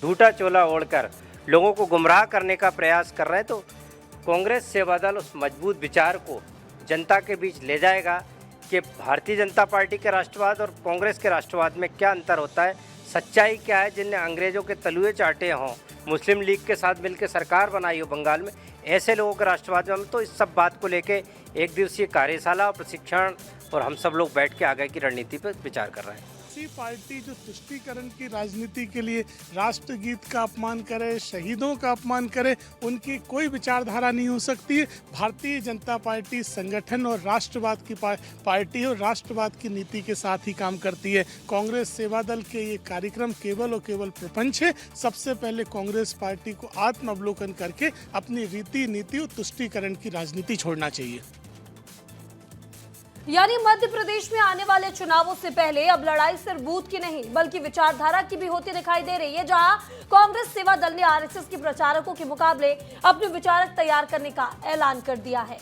झूठा चोला ओढ़कर लोगों को गुमराह करने का प्रयास कर रहे हैं, तो कांग्रेस सेवा दल उस मजबूत विचार को जनता के बीच ले जाएगा कि भारतीय जनता पार्टी के राष्ट्रवाद और कांग्रेस के राष्ट्रवाद में क्या अंतर होता है, सच्चाई क्या है। जिनने अंग्रेजों के तलुए चाटे हों, मुस्लिम लीग के साथ मिलकर सरकार बनाई हो बंगाल में, ऐसे लोगों के राष्ट्रवाद में, तो इस सब बात को लेके एक दिवसीय कार्यशाला और प्रशिक्षण और हम सब लोग बैठ के आगे की रणनीति पर विचार कर रहे हैं। ऐसी पार्टी जो तुष्टीकरण की राजनीति के लिए राष्ट्रगीत का अपमान करे, शहीदों का अपमान करे, उनकी कोई विचारधारा नहीं हो सकती है। भारतीय जनता पार्टी संगठन और राष्ट्रवाद की पार्टी और राष्ट्रवाद की नीति के साथ ही काम करती है। कांग्रेस सेवा दल के ये कार्यक्रम केवल और केवल प्रपंच है। सबसे पहले कांग्रेस पार्टी को आत्म अवलोकन करके अपनी रीति नीति और तुष्टीकरण की राजनीति छोड़ना चाहिए। यानी मध्य प्रदेश में आने वाले चुनावों से पहले अब लड़ाई सिर्फ बूथ की नहीं बल्कि विचारधारा की भी होती दिखाई दे रही है, जहां कांग्रेस सेवा दल ने आरएसएस के प्रचारकों के मुकाबले अपने विचारक तैयार करने का ऐलान कर दिया है।